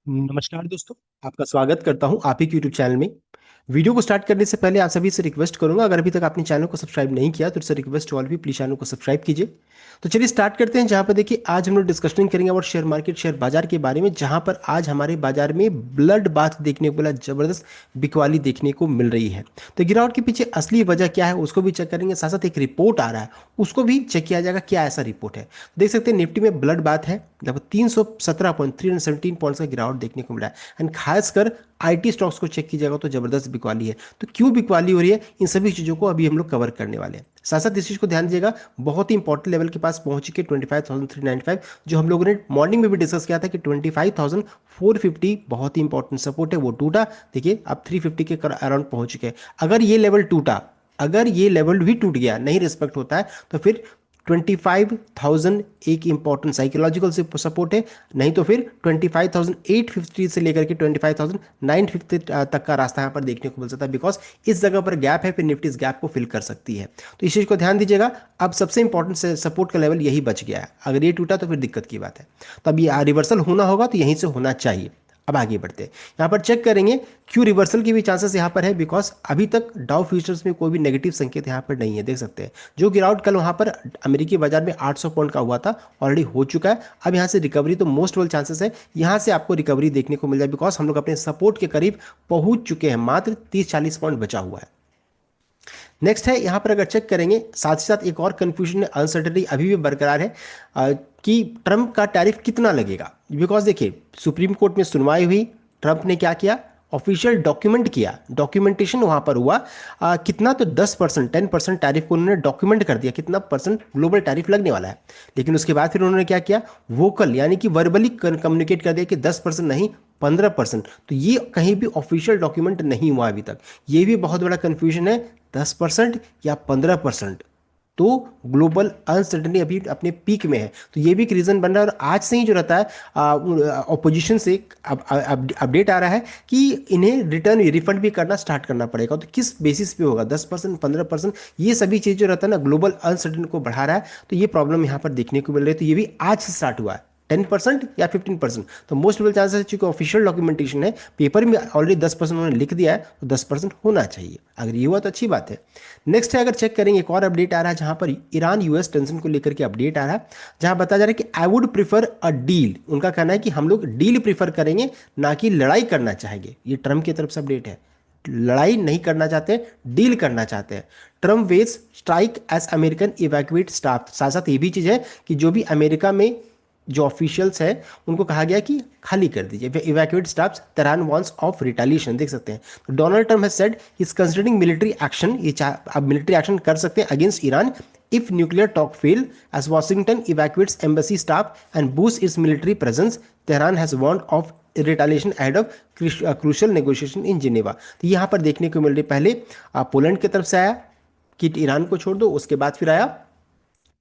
नमस्कार दोस्तों। आपका स्वागत करता हूं आप ही के यूट्यूब चैनल में। वीडियो को स्टार्ट करने से पहले आप सभी से रिक्वेस्ट करूंगा, अगर अभी तक आपने चैनल को सब्सक्राइब नहीं किया तो इससे रिक्वेस्ट ऑल भी प्लीज चैनल को सब्सक्राइब कीजिए। तो चलिए स्टार्ट करते हैं। जहां पर देखिए आज हम लोग डिस्कशन करेंगे और शेयर मार्केट शेयर बाजार के बारे में, जहां पर आज हमारे बाजार में ब्लड बाथ देखने को मिला, जबरदस्त बिकवाली देखने को मिल रही है। तो गिरावट के पीछे असली वजह क्या है उसको भी चेक करेंगे, साथ साथ एक रिपोर्ट आ रहा है उसको भी चेक किया जाएगा क्या ऐसा रिपोर्ट है। देख सकते हैं निफ्टी में ब्लड बाथ है, लगभग 317 पॉइंट 317 पॉइंट्स का गिरावट देखने को मिला है। एंड खासकर आईटी स्टॉक्स को चेक कीजिएगा तो जबरदस्त बिकवाली है। तो क्यों बिकवाली हो रही है, इन सभी चीजों को अभी हम लोग कवर करने वाले हैं। साथ साथ इस चीज को ध्यान दीजिएगा, बहुत ही इंपॉर्टेंट लेवल के पास पहुंच के 25,395, जो हम लोगों ने मॉर्निंग में भी डिस्कस किया था कि 25,450 बहुत ही इंपॉर्टेंट सपोर्ट है, वो टूटा। देखिए अब 350 के अराउंड पहुंच चुके हैं। अगर ये लेवल टूटा, अगर ये लेवल भी टूट गया, नहीं रिस्पेक्ट होता है, तो फिर 25,000 एक इंपॉर्टेंट साइकोलॉजिकल सपोर्ट है। नहीं तो फिर 25,850 से लेकर के 25,950 तक का रास्ता यहाँ पर देखने को मिल सकता है, बिकॉज इस जगह पर गैप है, फिर निफ्टी इस गैप को फिल कर सकती है। तो इस चीज़ को ध्यान दीजिएगा। अब सबसे इंपॉर्टेंट सपोर्ट का लेवल यही बच गया है, अगर ये टूटा तो फिर दिक्कत की बात है। तो अब ये रिवर्सल होना होगा तो यहीं से होना चाहिए। अब आगे बढ़ते हैं, यहाँ पर चेक करेंगे क्यों रिवर्सल की भी चांसेस यहाँ पर है, बिकॉज अभी तक डाउ फ्यूचर्स में कोई भी नेगेटिव संकेत यहाँ पर नहीं है। देख सकते हैं जो गिरावट कल वहाँ पर अमेरिकी बाजार में 800 पॉइंट का हुआ था, ऑलरेडी हो चुका है। अब यहाँ से रिकवरी तो मोस्ट वेल चांसेस है यहाँ से आपको रिकवरी देखने को मिल जाए, बिकॉज हम लोग अपने सपोर्ट के करीब पहुंच चुके हैं, मात्र 30-40 पॉइंट बचा हुआ है। नेक्स्ट है यहाँ पर अगर चेक करेंगे, साथ ही साथ एक और कंफ्यूजन है, अनसर्टेनिटी अभी भी बरकरार है कि ट्रंप का टैरिफ कितना लगेगा। बिकॉज देखिए सुप्रीम कोर्ट में सुनवाई हुई, ट्रंप ने क्या किया, ऑफिशियल डॉक्यूमेंट किया, डॉक्यूमेंटेशन वहां पर हुआ। कितना तो 10%, 10% टैरिफ को उन्होंने डॉक्यूमेंट कर दिया, कितना परसेंट ग्लोबल टैरिफ लगने वाला है। लेकिन उसके बाद फिर उन्होंने क्या किया, वोकल यानी कि वर्बली कम्युनिकेट कर दिया कि 10% नहीं 15%। तो ये कहीं भी ऑफिशियल डॉक्यूमेंट नहीं हुआ अभी तक। ये भी बहुत बड़ा कंफ्यूजन है, 10% या 15%। तो ग्लोबल अनसर्टेनिटी अभी अपने पीक में है, तो ये भी एक रीजन बन रहा है। और आज से ही जो रहता है ऑपोजिशन से अपडेट आ रहा है कि इन्हें रिटर्न रिफंड भी करना स्टार्ट करना पड़ेगा। तो किस बेसिस पे होगा, 10% 15%, ये सभी चीज़ जो रहता है ना ग्लोबल अनसर्टेनिटी को बढ़ा रहा है। तो ये प्रॉब्लम यहाँ पर देखने को मिल रही है। तो ये भी आज से स्टार्ट हुआ है, 10% या 15%। तो मोस्ट प्रोबेबल चांसेस है, चूंकि ऑफिशियल डॉक्यूमेंटेशन है, पेपर में ऑलरेडी 10% उन्होंने लिख दिया है, तो 10% होना चाहिए। अगर ये हुआ तो अच्छी बात है। नेक्स्ट है, अगर चेक करेंगे एक और अपडेट आ रहा है, जहां पर ईरान यूएस टेंशन को लेकर के अपडेट आ रहा है, जहां बताया जा रहा है कि I would prefer a deal. उनका कहना है कि हम लोग डील प्रीफर करेंगे, ना कि लड़ाई करना चाहेंगे। ये ट्रम्प की तरफ से अपडेट है, लड़ाई नहीं करना चाहते, डील करना चाहते हैं। Trump weighs strike as American evacuate staff. साथ साथ ये भी चीज़ है कि जो भी अमेरिका में जो ऑफिशियल्स हैं उनको कहा गया कि खाली कर दीजिए, evacuate staffs, Tehran wants of retaliation. देख सकते हैं तो Donald Trump has said he is considering military action, ये अब मिलिट्री एक्शन कर सकते हैं against Iran if nuclear talk fail, as Washington evacuates embassy staff and boosts its military presence. Tehran has warned of retaliation ahead of crucial negotiation in Geneva. तो यहाँ पर देखने को मिल रही, पहले पोलैंड की तरफ से आया कि ईरान को छोड़ दो, उसके बाद फिर आया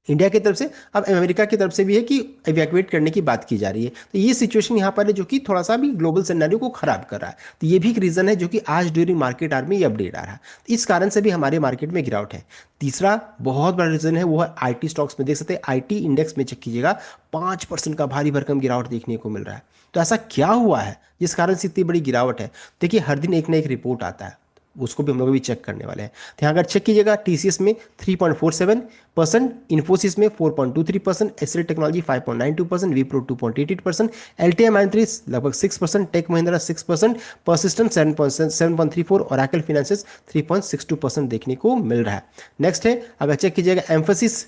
इंडिया की तरफ से, अब अमेरिका की तरफ से भी है कि इवैक्यूएट करने की बात की जा रही है। तो ये सिचुएशन यहाँ पर है जो कि थोड़ा सा भी ग्लोबल सिनेरियो को खराब कर रहा है। तो ये भी एक रीजन है जो कि आज ड्यूरिंग मार्केट आवर में ये अपडेट आ रहा है। तो इस कारण से भी हमारे मार्केट में गिरावट है। तीसरा बहुत बड़ा रीजन है वो है आईटी स्टॉक्स में। देख सकते हैं आईटी इंडेक्स में चेक कीजिएगा, 5% का भारी भरकम गिरावट देखने को मिल रहा है। तो ऐसा क्या हुआ है जिस कारण से इतनी बड़ी गिरावट है। देखिए हर दिन एक ना एक रिपोर्ट आता है, उसको भी हम लोग भी चेक करने वाले हैं। तो यहाँ अगर चेक कीजिएगा, टीसीएस में 3.47%, इन्फोसिस में 4.23%, एसएल टेक्नोलॉजी 5.92%, विप्रो 2.88%, एलटीआई लगभग 6%, Tech Mahindra 6%, Persistent 7.34%, Oracle finances 3.62% देखने को मिल रहा है। नेक्स्ट है, अगर चेक कीजिएगा एम्फोसिस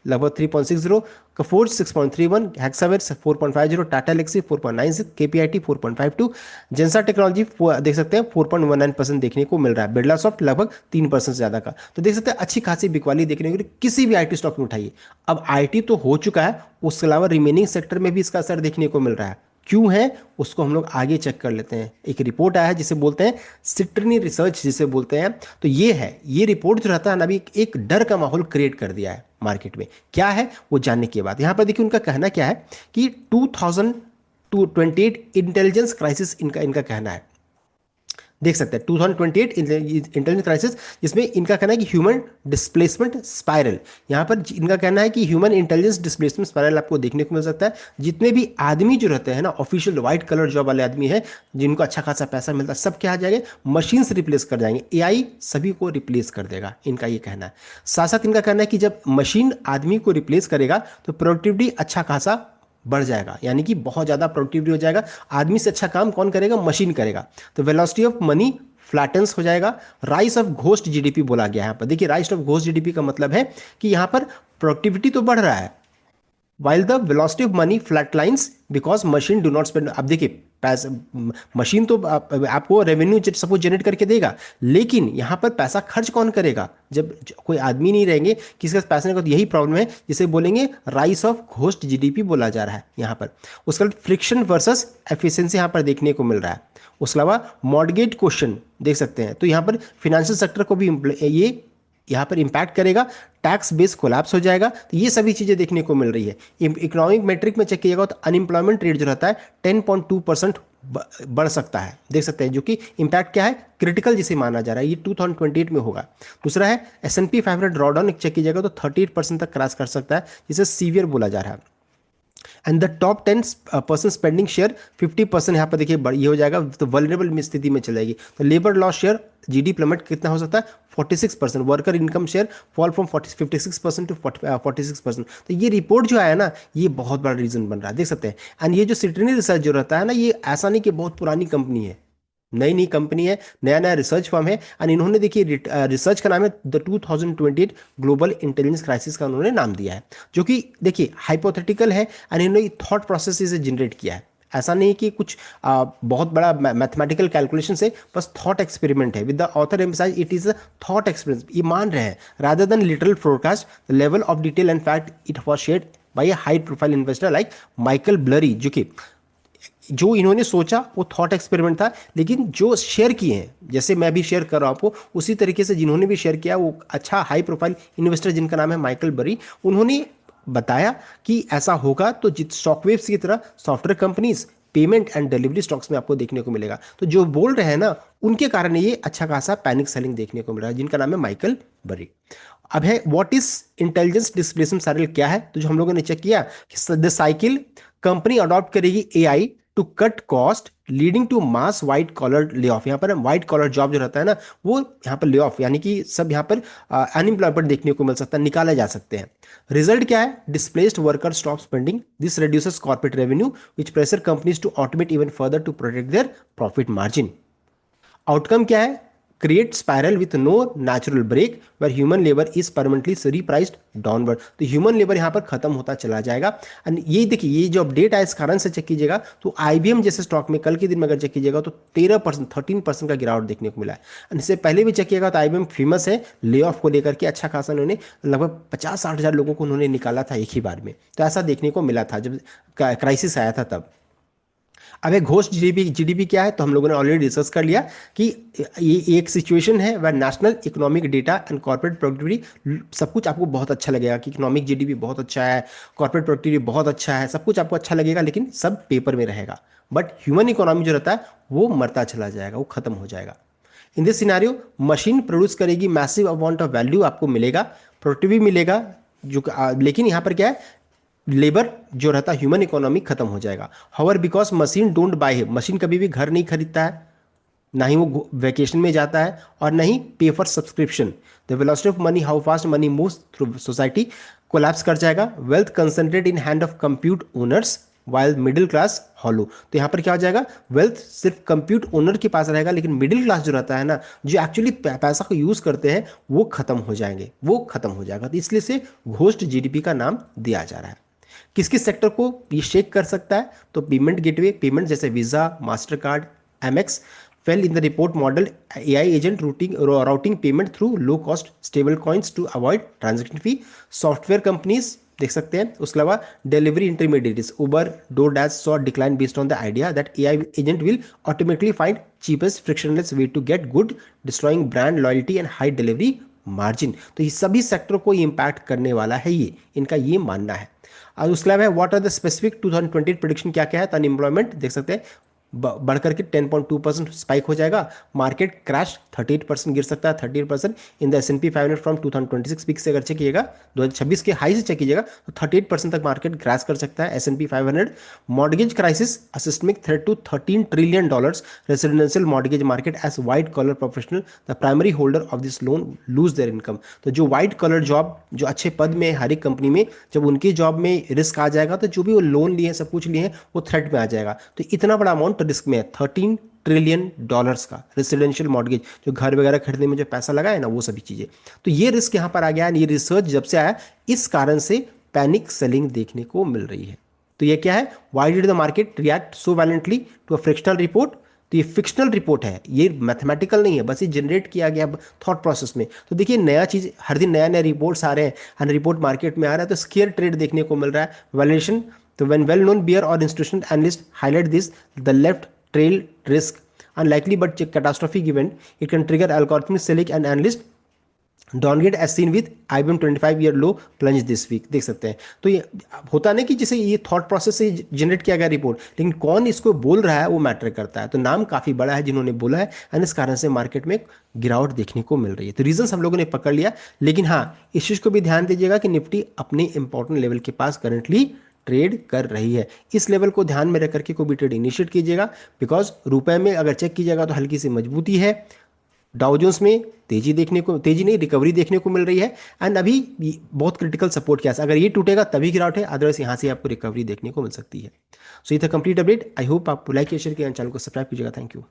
लगभग 3.60, कफोर्ज 6.31, हेक्सावेट्स 4.50, टाटा एलेक्सी 4.96, केपीआईटी 4.52, जेंसा टेक्नोलॉजी देख सकते हैं 4.19% देखने को मिल रहा है। बिरला सॉफ्ट लगभग 3% से ज़्यादा का। तो देख सकते हैं अच्छी खासी बिकवाली देखने को मिली, किसी भी आईटी स्टॉक में उठाइए। अब आईटी तो हो चुका है, उसके अलावा रिमेनिंग सेक्टर में भी इसका असर देखने को मिल रहा है। क्यों है उसको हम लोग आगे चेक कर लेते हैं। एक रिपोर्ट आया है जिसे बोलते हैं सिट्रनी रिसर्च जिसे बोलते हैं। तो ये है, ये रिपोर्ट जो रहता है ना, अभी एक डर का माहौल क्रिएट कर दिया है मार्केट में। क्या है वो जानने के बाद यहाँ पर देखिए उनका कहना क्या है कि 2028 इंटेलिजेंस क्राइसिस, इनका कहना है। देख सकते हैं 2028 इंटेलिजेंस क्राइसिस, जिसमें इनका कहना है कि ह्यूमन डिस्प्लेसमेंट स्पाइरल। यहाँ पर इनका कहना है कि ह्यूमन इंटेलिजेंस डिस्प्लेसमेंट स्पाइरल आपको देखने को मिल सकता है। जितने भी आदमी जो रहते हैं ना, ऑफिशियल व्हाइट कलर जॉब वाले आदमी हैं, जिनको अच्छा खासा पैसा मिलता है, सब क्या आ जाएंगे, मशीन से रिप्लेस कर जाएंगे, एआई सभी को रिप्लेस कर देगा, इनका ये कहना है। साथ साथ इनका कहना है कि जब मशीन आदमी को रिप्लेस करेगा तो प्रोडक्टिविटी अच्छा खासा बढ़ जाएगा, यानी कि बहुत ज़्यादा प्रोडक्टिविटी हो जाएगा। आदमी से अच्छा काम कौन करेगा, मशीन करेगा। तो वेलोसिटी ऑफ मनी फ्लैटन्स हो जाएगा। राइस ऑफ घोस्ट जीडीपी बोला गया है यहाँ पर। देखिए राइस ऑफ घोस्ट जीडीपी का मतलब है कि यहाँ पर प्रोडक्टिविटी तो बढ़ रहा है, while the velocity of money flatlines because machine do not spend। अब देखिए पैसा, मशीन तो आपको रेवेन्यू सपोज जनरेट करके देगा, लेकिन यहाँ पर पैसा खर्च कौन करेगा जब कोई आदमी नहीं रहेंगे किसी के पास पैसे नहीं होगा। तो यही प्रॉब्लम है जिसे बोलेंगे राइस ऑफ घोस्ट जीडीपी बोला जा रहा है यहाँ पर। उसके बाद फ्रिक्शन वर्सेस एफिशिएंसी यहाँ पर देखने को मिल रहा है। उसके अलावा मॉडगेट क्वेश्चन देख सकते हैं, तो यहाँ पर फिनेंशियल सेक्टर को भी ये यहाँ पर इंपैक्ट करेगा। टैक्स बेस कोलैप्स हो जाएगा। तो ये सभी चीज़ें देखने को मिल रही है। इकोनॉमिक मेट्रिक में चेक किया तो अनएम्प्लॉयमेंट रेट जो रहता है 10.2% बढ़ सकता है, देख सकते हैं, जो कि इंपैक्ट क्या है, क्रिटिकल जिसे माना जा रहा है। ये 2028 में होगा। दूसरा है S&P 500 ड्रॉडाउन चेक कीजिएगा तो 38% तक क्रॉस कर सकता है, जिसे सीवियर बोला जा रहा है। And the top 10% spending share 50% यहाँ पर देखिए ये हो जाएगा, तो वल्नरेबल स्थिति में चलेगी। तो labour loss share GDP plummet कितना हो सकता है, 46%। Worker income share fall from 56% to 46%। तो ये रिपोर्ट जो आया ना, ये बहुत बड़ा रीजन बन रहा है, देख सकते हैं। एंड ये जो सिटनी रिसर्च जो रहता है ना, ये ऐसा नहीं कि बहुत पुरानी कंपनी है, नई नई कंपनी है, नया नया रिसर्च फर्म है। एंड इन्होंने देखिए रिसर्च का नाम है द 2028 ग्लोबल इंटेलिजेंस क्राइसिस का उन्होंने नाम दिया है, जो कि देखिए हाइपोथेटिकल है। एंड इन्होंने थॉट प्रोसेस से जनरेट किया है। ऐसा नहीं कि कुछ बहुत बड़ा मैथमेटिकल कैलकुलेशन से, बस थॉट एक्सपेरिमेंट है। With the author emphasise it is a thought experiment, ये मान रहे हैं, rather than literal forecast the level of detail and fact it was shared by a high profile investor like Michael Burry. जो इन्होंने सोचा वो thought experiment था, लेकिन जो शेयर किए हैं, जैसे मैं भी शेयर कर रहा हूँ आपको, उसी तरीके से जिन्होंने भी शेयर किया वो अच्छा हाई प्रोफाइल इन्वेस्टर जिनका नाम है माइकल बरी, उन्होंने बताया कि ऐसा होगा। तो जित स्टॉकवेव्स की तरह software companies, payment and delivery stocks में आपको देखने को मिलेगा। तो जो बोल रहे हैं ना, उनके कारण ये अच्छा खासा पैनिक सेलिंग देखने को मिल रहा है, जिनका नाम है माइकल बरी। अब है what is intelligence displacement cycle क्या है, तो जो हम लोगों ने चेक किया कि द साइकिल, कंपनी अडॉप्ट करेगी AI to cut cost leading to mass white collar layoff. यहाँ पर व्हाइट कॉलर जॉब जो रहता है ना, वो यहाँ पर ले ऑफ, यानी कि सब यहाँ पर अनएम्प्लॉयमेंट देखने को मिल सकता है, निकाले जा सकते हैं। रिजल्ट क्या है, displaced worker stop spending, this reduces corporate revenue which pressure companies to automate even further to protect their profit margin. Outcome क्या है, create spiral with no natural break where human labour is permanently repriced downward. तो human labour यहाँ पर खत्म होता चला जाएगा। And ये देखिए, ये जो अपडेट है इस कारण से चेक कीजिएगा तो आईबीएम जैसे स्टॉक में कल के दिन में अगर चेक कीजिएगा तो 13% का गिरावट देखने को मिला है। एंड इससे पहले भी चेक किएगा तो आईबीएम फेमस है ले ऑफ को लेकर के, अच्छा खासा उन्होंने लगभग 50-60 हज़ार लोगों को उन्होंने निकाला था एक ही बार में। तो ऐसा देखने को मिला था जब क्राइसिस आया था तब। अब एक घोस्ट जीडीपी क्या है, तो हम लोगों ने ऑलरेडी डिस्कस कर लिया कि ये एक सिचुएशन है वह national economic data and corporate productivity, सब कुछ आपको बहुत अच्छा लगेगा कि इकोनॉमिक जीडीपी बहुत अच्छा है, कॉर्पोरेट प्रोडक्टिविटी बहुत अच्छा है, सब कुछ आपको अच्छा लगेगा, लेकिन सब पेपर में रहेगा। बट ह्यूमन इकोनॉमी जो रहता है वो मरता चला जाएगा, वो खत्म हो जाएगा। In this scenario machine produce करेगी मैसिव अमाउंट ऑफ वैल्यू, आपको मिलेगा, प्रोडक्टिविटी मिलेगा, जो लेकिन यहाँ पर क्या है, लेबर जो रहता है ह्यूमन इकोनॉमी खत्म हो जाएगा। However because machine don't buy है, मशीन कभी भी घर नहीं खरीदता है, ना ही वो वैकेशन में जाता है, और ना ही पे for subscription. The velocity of money, how fast money moves through society, collapse कर जाएगा। Wealth concentrate in hand of compute owners while middle class hollow. तो यहाँ पर क्या हो जाएगा, वेल्थ सिर्फ कंप्यूट ओनर के पास रहेगा, लेकिन मिडिल क्लास जो रहता है ना, जो एक्चुअली पैसा को यूज करते हैं, वो खत्म हो जाएंगे, वो खत्म हो जाएगा। तो इसलिए से घोस्ट जीडीपी का नाम दिया जा रहा है। किस किस सेक्टर को ये शेक कर सकता है, तो पेमेंट गेटवे, पेमेंट जैसे Visa, Mastercard, Amex fail in the report model, AI agent routing payment through low cost stablecoins to avoid transaction fee. Software companies देख सकते हैं। उसके अलावा delivery intermediates, Uber, DoorDash saw decline based on the idea that AI agent will automatically find cheapest frictionless way to get good, destroying brand loyalty and high delivery margin. तो ये सभी sector को impact करने वाला है, ये इनका ये मानना है। और उसके अलावा what are the specific 2020 prediction क्या क्या है, तो अनएम्प्लॉयमेंट देख सकते हैं बढ़ करके 10.2% स्पाइक हो जाएगा। मार्केट क्रैश 38% गिर सकता है, 38% in the S&P 500 from 2026 peak से अगर चेक कीजिएगा, 2026 के हाई से चेक कीजिएगा तो 38% तक मार्केट क्रैश कर सकता है S&P 500। Mortgage crisis, a systemic threat to $13 trillion, residential mortgage market as white collar professional the primary holder of this loan lose their income. तो जो वाइट कॉलर जॉब, जो अच्छे पद में हर एक कंपनी में, जब उनकी जॉब में रिस्क आ जाएगा तो जो भी वो लोन लिए हैं, सब कुछ लिए हैं, वो थ्रेट में आ जाएगा। तो इतना बड़ा अमाउंट रिस्क में है, $13 ट्रिलियन का रेसिडेंशियल मॉर्गेज, जो घर वगैरह खरीदने में जो पैसा लगा है ना, वो सभी चीजें। तो ये रिस्क यहाँ पर आ गया है। ये रिसर्च जब से आया, इस कारण से पैनिक सेलिंग देखने को मिल रही है। तो ये क्या है, why did the market react so violently to a frictional report. तो ये फिक्शनल रिपोर्ट है, ये मैथमेटिकल नहीं है, बस ये जनरेट किया गया थॉट प्रोसेस में। तो देखिए नया चीज, हर दिन नया नया रिपोर्ट्स आ रहे हैं, हर रिपोर्ट मार्केट में आ रहा है, तो स्केयर ट्रेड देखने को मिल रहा है, वैल्यूएशन। तो व्हेन वेल नोन बियर और institutional analyst highlight this, the left trail risk unlikely but catastrophic event, it can trigger algorithmic selling and analyst downgrade as seen with IBM 25 year low plunge this week, देख सकते हैं। तो ये होता नहीं कि जैसे ये थॉट प्रोसेस से जनरेट किया गया रिपोर्ट, लेकिन कौन इसको बोल रहा है वो मैटर करता है। तो नाम काफ़ी बड़ा है जिन्होंने बोला है, एंड इस कारण से मार्केट में गिरावट देखने को मिल रही है। तो रीजंस हम लोगों ने पकड़ लिया, लेकिन हाँ इस चीज़ को भी ध्यान दीजिएगा कि निफ्टी अपने इंपॉर्टेंट लेवल के पास करंटली ट्रेड कर रही है। इस लेवल को ध्यान में रख करके कोई भी ट्रेड इनिशिएट कीजिएगा, बिकॉज रुपए में अगर चेक कीजिएगा तो हल्की सी मजबूती है। डाउ जोन्स में तेजी देखने को, तेजी नहीं रिकवरी देखने को मिल रही है, एंड अभी बहुत क्रिटिकल सपोर्ट क्या है, अगर ये टूटेगा तभी गिरावट है, अदरवाइज यहाँ से आपको रिकवरी देखने को मिल सकती है। सो ये था कंप्लीट अपडेट। आई होप आप लाइक शेयर किया, चैनल को सब्सक्राइब कीजिएगा। Thank you.